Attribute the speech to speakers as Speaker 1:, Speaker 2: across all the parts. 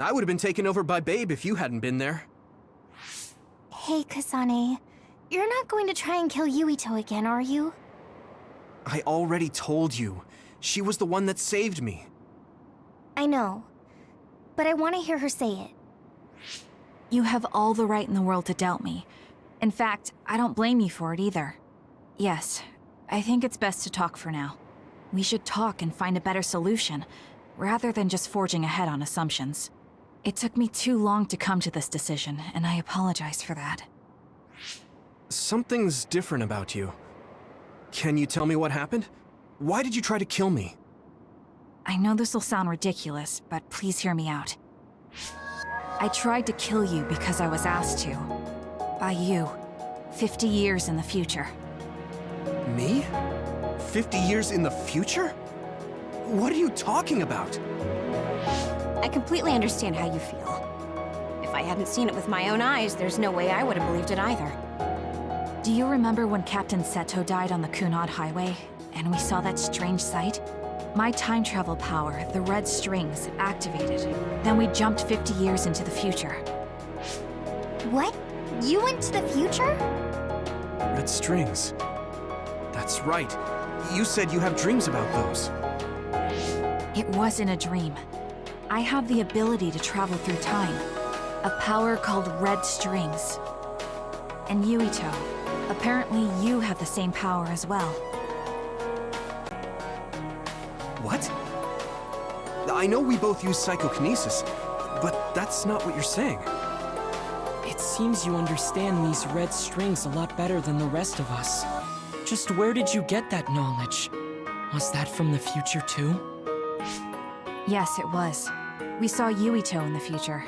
Speaker 1: I would have been taken over by Babe if you hadn't been there.
Speaker 2: Hey, Kasane. You're not going to try and kill Yuito again, are you?
Speaker 1: I already told you. She was the one that saved me.
Speaker 2: I know. But I want to hear her say it.
Speaker 3: You have all the right in the world to doubt me. In fact, I don't blame you for it either. Yes, I think it's best to talk for now. We should talk and find a better solution, rather than just forging ahead on assumptions. It took me too long to come to this decision, and I apologize for that.
Speaker 1: Something's different about you. Can you tell me what happened? Why did you try to kill me?
Speaker 3: I know this will sound ridiculous, but please hear me out. I tried to kill you because I was asked to. By you. 50 years in the future.
Speaker 1: Me? 50 years in the future? What are you talking about?
Speaker 4: I completely understand how you feel. If I hadn't seen it with my own eyes, there's no way I would have believed it either.
Speaker 3: Do you remember when Captain Seto died on the Kunad Highway, and we saw that strange sight? My time travel power, the red strings, activated. Then we jumped 50 years into the future.
Speaker 2: What? You went to the future?
Speaker 1: Red strings. That's right. You said you have dreams about those.
Speaker 3: It wasn't a dream. I have the ability to travel through time. A power called red strings. And Yuito, apparently you have the same power as well.
Speaker 1: What? I know we both use psychokinesis, but that's not what you're saying.
Speaker 5: It seems you understand these red strings a lot better than the rest of us. Just where did you get that knowledge? Was that from the future too?
Speaker 3: Yes, it was. We saw Yuito in the future.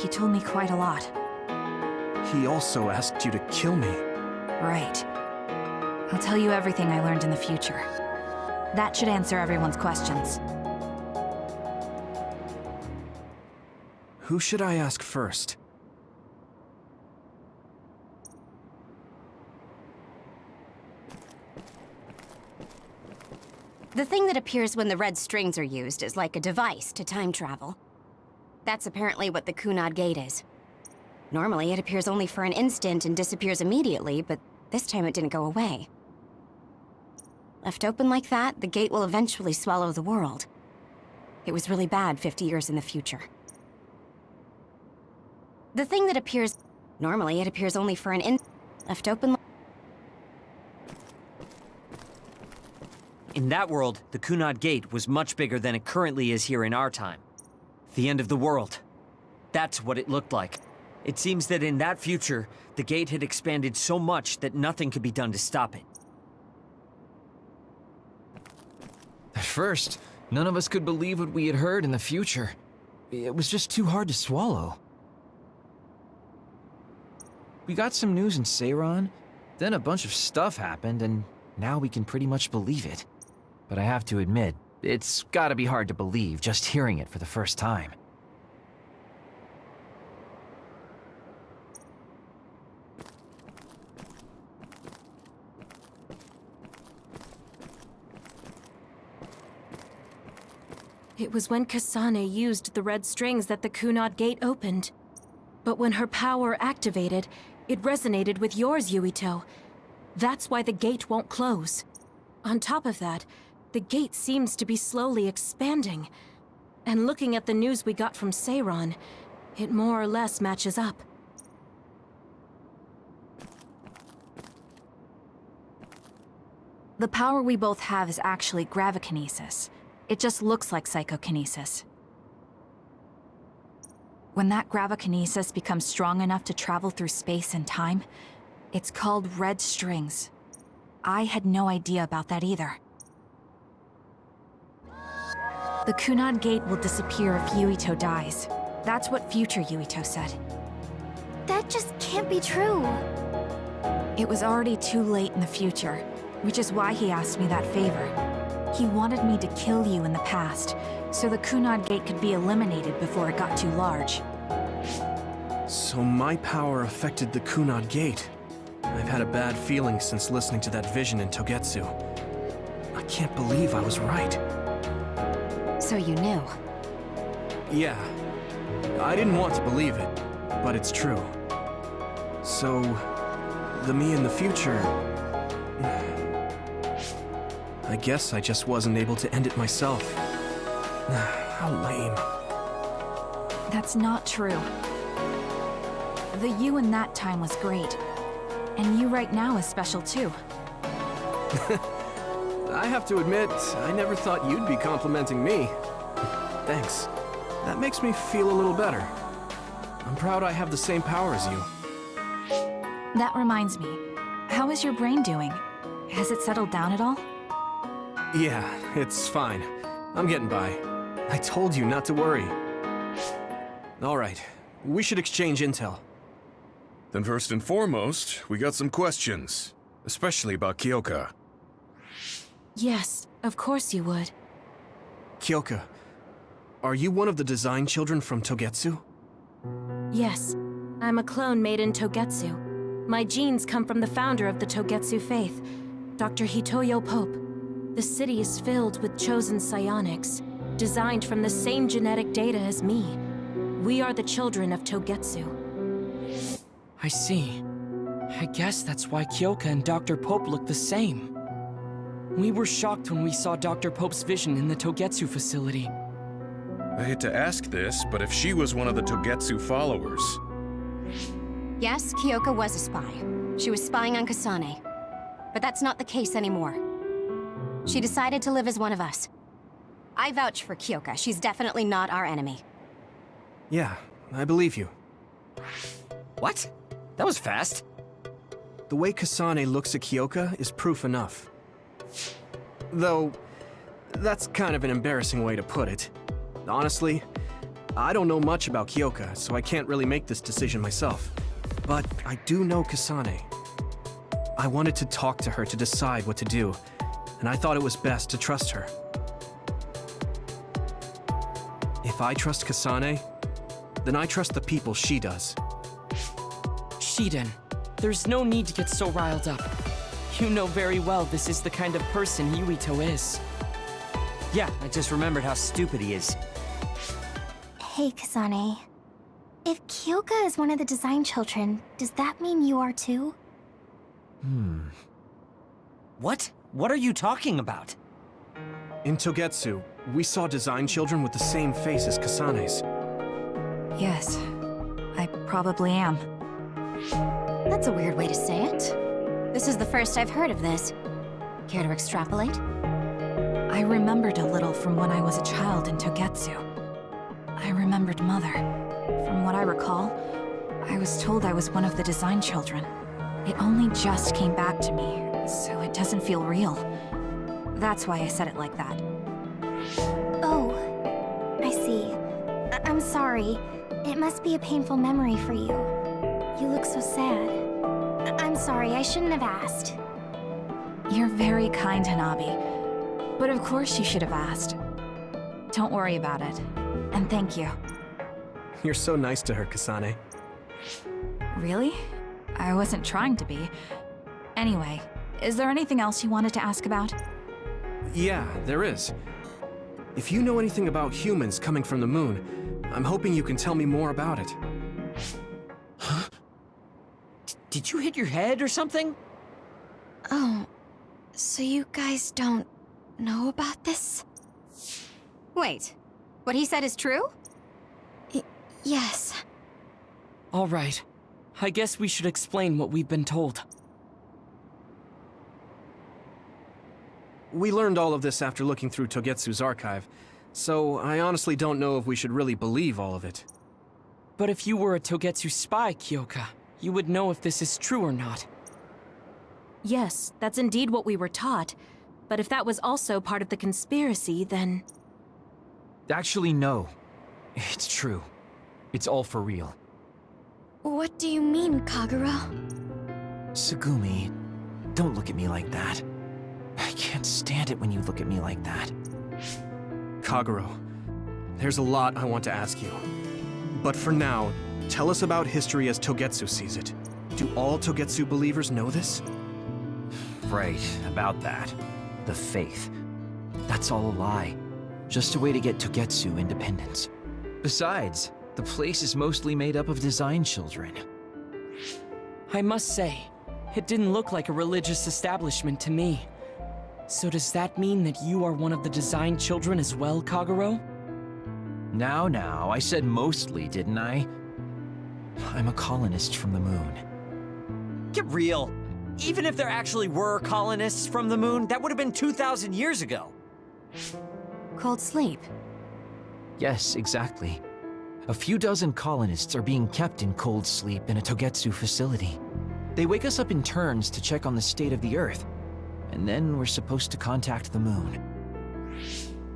Speaker 3: He told me quite a lot.
Speaker 1: He also asked you to kill me.
Speaker 3: Right. I'll tell you everything I learned in the future. That should answer everyone's questions.
Speaker 1: Who should I ask first?
Speaker 4: The thing that appears when the red strings are used is like a device to time travel. That's apparently what the Kunad Gate is. Normally, it appears only for an instant and disappears immediately, but this time it didn't go away. Left open like that, the gate will eventually swallow the world. It was really bad 50 years in the future. The thing that appears... Normally, it appears only for an instant. Left open...
Speaker 6: In that world, the Kunad Gate was much bigger than it currently is here in our time. The end of the world. That's what it looked like. It seems that in that future, the gate had expanded so much that nothing could be done to stop it.
Speaker 7: At first, none of us could believe what we had heard in the future. It was just too hard to swallow. We got some news in Seiran, then a bunch of stuff happened, and now we can pretty much believe it. But I have to admit, it's gotta be hard to believe just hearing it for the first time.
Speaker 8: It was when Kasane used the red strings that the Kunad Gate opened. But when her power activated, it resonated with yours, Yuito. That's why the gate won't close. On top of that, the gate seems to be slowly expanding. And looking at the news we got from Seiran, it more or less matches up.
Speaker 3: The power we both have is actually gravikinesis. It just looks like psychokinesis. When that gravikinesis becomes strong enough to travel through space and time, it's called red strings. I had no idea about that either. The Kunad Gate will disappear if Yuito dies. That's what future Yuito said.
Speaker 2: That just can't be true.
Speaker 3: It was already too late in the future, which is why he asked me that favor. He wanted me to kill you in the past, so the Kunad Gate could be eliminated before it got too large.
Speaker 1: So my power affected the Kunad Gate. I've had a bad feeling since listening to that vision in Togetsu. I can't believe I was right.
Speaker 4: So you knew.
Speaker 1: Yeah, I didn't want to believe it, but it's true. So, the me in the future... I guess I just wasn't able to end it myself. How lame.
Speaker 3: That's not true. The you in that time was great. And you right now is special too.
Speaker 1: I have to admit, I never thought you'd be complimenting me. Thanks. That makes me feel a little better. I'm proud I have the same power as you.
Speaker 3: That reminds me, how is your brain doing? Has it settled down at all?
Speaker 1: Yeah, it's fine. I'm getting by. I told you not to worry. All right, we should exchange intel.
Speaker 9: Then first and foremost, we got some questions. Especially about Kyoka.
Speaker 8: Yes, of course you would.
Speaker 1: Kyoka, are you one of the design children from Togetsu?
Speaker 8: Yes, I'm a clone made in Togetsu. My genes come from the founder of the Togetsu faith, Dr. Hitoyo Pope. The city is filled with chosen psionics, designed from the same genetic data as me. We are the children of Togetsu.
Speaker 5: I see. I guess that's why Kyoka and Dr. Pope look the same. We were shocked when we saw Dr. Pope's vision in the Togetsu facility.
Speaker 9: I hate to ask this, but if she was one of the Togetsu followers...
Speaker 4: Yes, Kyoka was a spy. She was spying on Kasane. But that's not the case anymore. She decided to live as one of us. I vouch for Kyoka. She's definitely not our enemy.
Speaker 1: Yeah, I believe you.
Speaker 6: What? That was fast.
Speaker 1: The way Kasane looks at Kyoka is proof enough. Though, that's kind of an embarrassing way to put it. Honestly, I don't know much about Kyoka, so I can't really make this decision myself. But I do know Kasane. I wanted to talk to her to decide what to do, and I thought it was best to trust her. If I trust Kasane, then I trust the people she does.
Speaker 5: Shiden, there's no need to get so riled up. You know very well this is the kind of person Yuito is.
Speaker 6: Yeah, I just remembered how stupid he is.
Speaker 2: Hey, Kasane. If Kyoka is one of the design children, does that mean you are too?
Speaker 6: What? What are you talking about?
Speaker 1: In Togetsu, we saw design children with the same face as Kasane's.
Speaker 3: Yes, I probably am.
Speaker 4: That's a weird way to say it. This is the first I've heard of this. Care to extrapolate?
Speaker 3: I remembered a little from when I was a child in Togetsu. I remembered Mother. From what I recall, I was told I was one of the design children. It only just came back to me, so it doesn't feel real. That's why I said it like that.
Speaker 2: Oh, I see. I'm sorry. It must be a painful memory for you. You look so sad. I'm sorry, I shouldn't have asked.
Speaker 3: You're very kind, Hanabi. But of course you should have asked. Don't worry about it. And thank you.
Speaker 1: You're so nice to her, Kasane.
Speaker 3: Really? I wasn't trying to be. Anyway, is there anything else you wanted to ask about?
Speaker 1: Yeah, there is. If you know anything about humans coming from the moon, I'm hoping you can tell me more about it.
Speaker 6: Huh? Did you hit your head or something?
Speaker 10: Oh, so you guys don't know about this?
Speaker 4: Wait, what he said is true?
Speaker 10: Yes.
Speaker 5: All right. I guess we should explain what we've been told.
Speaker 1: We learned all of this after looking through Togetsu's archive, so I honestly don't know if we should really believe all of it.
Speaker 5: But if you were a Togetsu spy, Kyoka, you would know if this is true or not.
Speaker 8: Yes, that's indeed what we were taught. But if that was also part of the conspiracy, then...
Speaker 7: Actually, no. It's true. It's all for real.
Speaker 10: What do you mean, Kagura?
Speaker 7: Tsugumi, don't look at me like that. I can't stand it when you look at me like that.
Speaker 1: Kaguro, there's a lot I want to ask you. But for now, tell us about history as Togetsu sees it. Do all Togetsu believers know this?
Speaker 7: Right, about that. The faith. That's all a lie. Just a way to get Togetsu independence. Besides, The place is mostly made up of design children.
Speaker 5: I must say, it didn't look like a religious establishment to me. So does that mean that you are one of the design children as well, Kagero?
Speaker 7: Now, I said mostly, didn't I? I'm a colonist from the moon.
Speaker 6: Get real. Even if there actually were colonists from the moon, that would have been 2,000 years ago.
Speaker 4: Cold sleep.
Speaker 7: Yes, exactly. A few dozen colonists are being kept in cold sleep in a Togetsu facility. They wake us up in turns to check on the state of the Earth, and then we're supposed to contact the moon.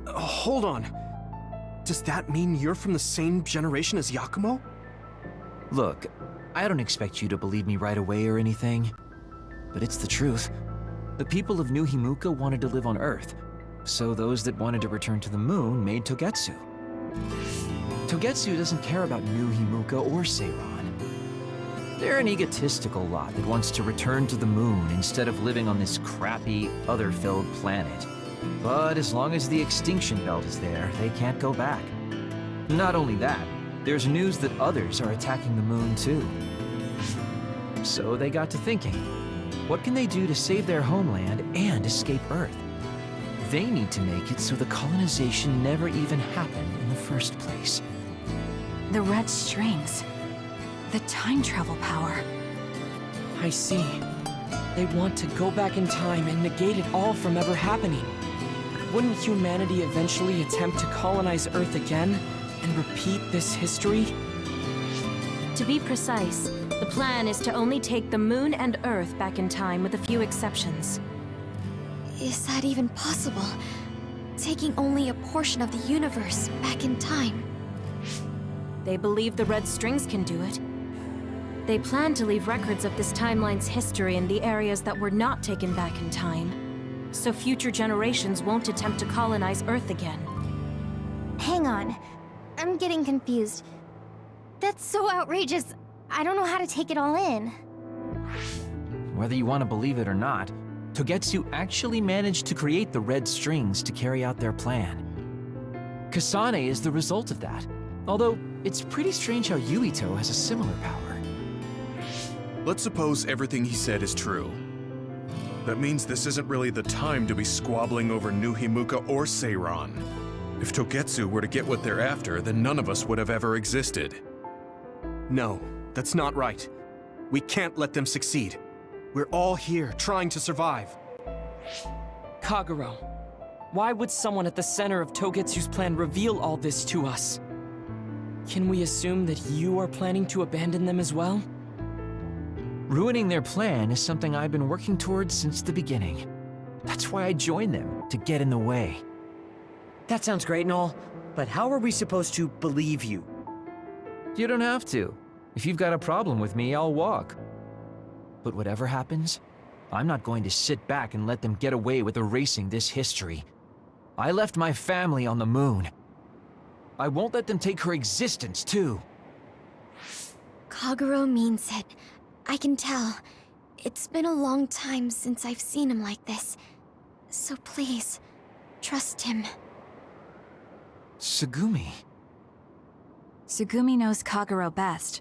Speaker 1: Hold on. Does that mean you're from the same generation as Yakumo?
Speaker 7: Look, I don't expect you to believe me right away or anything, but it's the truth. The people of New Himuka wanted to live on Earth, so those that wanted to return to the moon made Togetsu. Togetsu doesn't care about New Himuka or Seiran. They're an egotistical lot that wants to return to the moon instead of living on this crappy, other-filled planet. But as long as the extinction belt is there, they can't go back. Not only that, there's news that others are attacking the moon too. So they got to thinking, what can they do to save their homeland and escape Earth? They need to make it so the colonization never even happened in the first place.
Speaker 3: The red strings. The time travel power.
Speaker 5: I see. They want to go back in time and negate it all from ever happening. Wouldn't humanity eventually attempt to colonize Earth again and repeat this history?
Speaker 8: To be precise, the plan is to only take the moon and Earth back in time with a few exceptions.
Speaker 10: Is that even possible? Taking only a portion of the universe back in time?
Speaker 8: They believe the red strings can do it. They plan to leave records of this timeline's history in the areas that were not taken back in time, so future generations won't attempt to colonize Earth again.
Speaker 2: Hang on. I'm getting confused. That's so outrageous. I don't know how to take it all in.
Speaker 7: Whether you want to believe it or not, Togetsu actually managed to create the red strings to carry out their plan. Kasane is the result of that, although it's pretty strange how Yuito has a similar power.
Speaker 9: Let's suppose everything he said is true. That means this isn't really the time to be squabbling over New Himuka or Seiran. If Togetsu were to get what they're after, then none of us would have ever existed.
Speaker 1: No, that's not right. We can't let them succeed. We're all here trying to survive.
Speaker 5: Kagero, why would someone at the center of Togetsu's plan reveal all this to us? Can we assume that you are planning to abandon them as well?
Speaker 7: Ruining their plan is something I've been working towards since the beginning. That's why I joined them, to get in the way.
Speaker 6: That sounds great and all, but how are we supposed to believe you?
Speaker 7: You don't have to. If you've got a problem with me, I'll walk. But whatever happens, I'm not going to sit back and let them get away with erasing this history. I left my family on the moon. I won't let them take her existence, too.
Speaker 10: Kagero means it. I can tell. It's been a long time since I've seen him like this. So please, trust him.
Speaker 7: Tsugumi.
Speaker 3: Tsugumi knows Kagero best.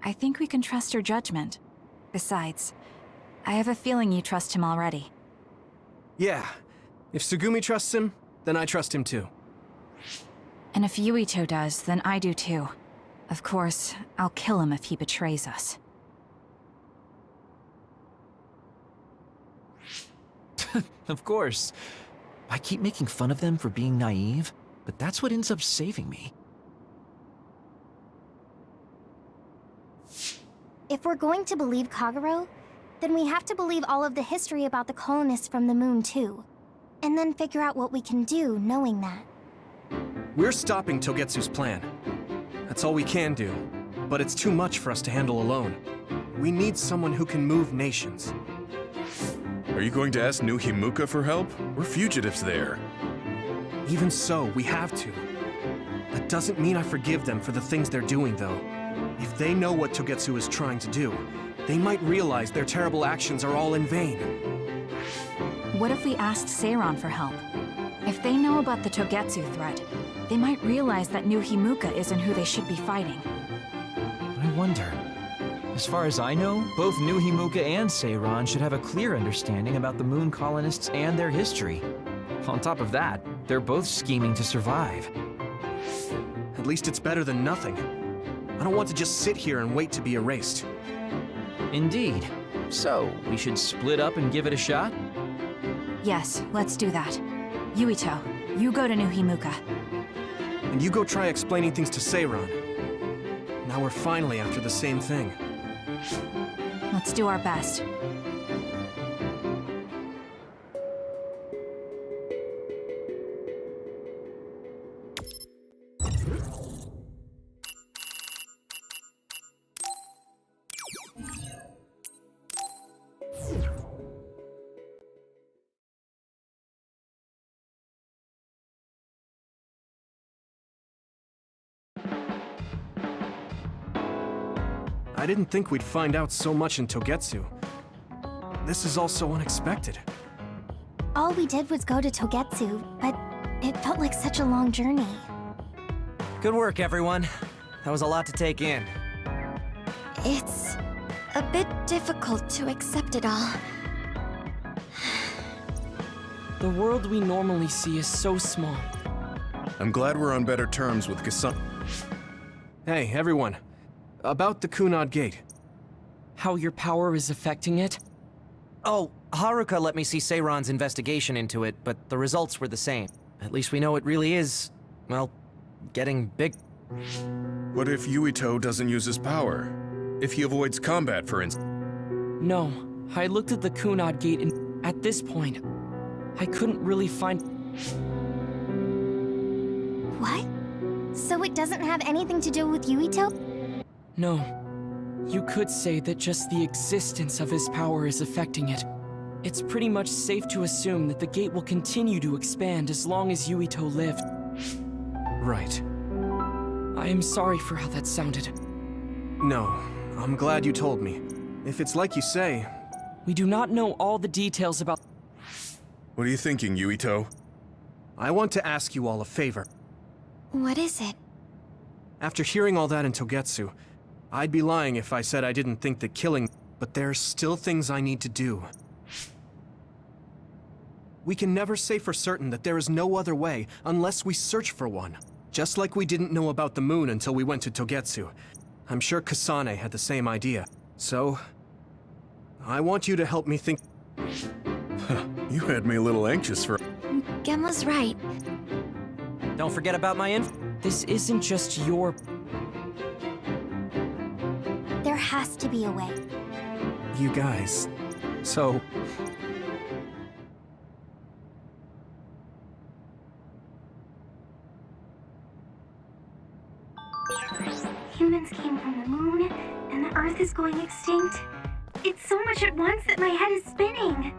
Speaker 3: I think we can trust her judgment. Besides, I have a feeling you trust him already.
Speaker 1: Yeah. If Tsugumi trusts him, then I trust him too.
Speaker 3: And if Yuito does, then I do too. Of course, I'll kill him if he betrays us.
Speaker 7: Of course. I keep making fun of them for being naive, but that's what ends up saving me.
Speaker 2: If we're going to believe Kagero, then we have to believe all of the history about the colonists from the moon too. And then figure out what we can do knowing that.
Speaker 1: We're stopping Togetsu's plan. That's all we can do. But it's too much for us to handle alone. We need someone who can move nations.
Speaker 9: Are you going to ask New Himuka for help? We're fugitives there.
Speaker 1: Even so, we have to. That doesn't mean I forgive them for the things they're doing, though. If they know what Togetsu is trying to do, they might realize their terrible actions are all in vain.
Speaker 3: What if we asked Seiran for help? If they know about the Togetsu threat, they might realize that New Himuka isn't who they should be fighting.
Speaker 7: I wonder. As far as I know, both New Himuka and Seiran should have a clear understanding about the Moon colonists and their history. On top of that, they're both scheming to survive.
Speaker 1: At least it's better than nothing. I don't want to just sit here and wait to be erased.
Speaker 7: Indeed. So, we should split up and give it a shot?
Speaker 3: Yes, let's do that. Yuito, you go to New Himuka.
Speaker 1: And you go try explaining things to Seiran. Now we're finally after the same thing.
Speaker 3: Let's do our best.
Speaker 1: I didn't think we'd find out so much in Togetsu. This is all so unexpected.
Speaker 2: All we did was go to Togetsu, but it felt like such a long journey.
Speaker 11: Good work, everyone. That was a lot to take in.
Speaker 10: It's a bit difficult to accept it all.
Speaker 5: The world we normally see is so small.
Speaker 9: I'm glad we're on better terms with Kasane.
Speaker 1: Hey, everyone. About the Kunad Gate.
Speaker 5: How your power is affecting it?
Speaker 11: Oh, Haruka let me see Seiran's investigation into it, but the results were the same. At least we know it really is, well, getting big.
Speaker 9: What if Yuito doesn't use his power? If he avoids combat, for instance?
Speaker 5: No, I looked at the Kunad Gate and at this point, I couldn't really find...
Speaker 2: What? So it doesn't have anything to do with Yuito?
Speaker 5: No. You could say that just the existence of his power is affecting it. It's pretty much safe to assume that the gate will continue to expand as long as Yuito lived.
Speaker 1: Right.
Speaker 5: I am sorry for how that sounded.
Speaker 1: No, I'm glad you told me. If it's like you say...
Speaker 5: We do not know all the details about...
Speaker 9: What are you thinking, Yuito?
Speaker 1: I want to ask you all a favor.
Speaker 10: What is it?
Speaker 1: After hearing all that in Togetsu, I'd be lying if I said I didn't think that killing... But there's still things I need to do. We can never say for certain that there is no other way unless we search for one. Just like we didn't know about the moon until we went to Togetsu. I'm sure Kasane had the same idea. So... I want you to help me think...
Speaker 9: You had me a little anxious for...
Speaker 10: Gemma's right.
Speaker 11: Don't forget about my info.
Speaker 5: This isn't just your...
Speaker 2: There has to be a way.
Speaker 1: You guys... So...
Speaker 12: Humans came from the moon, and the Earth is going extinct. It's so much at once that my head is spinning.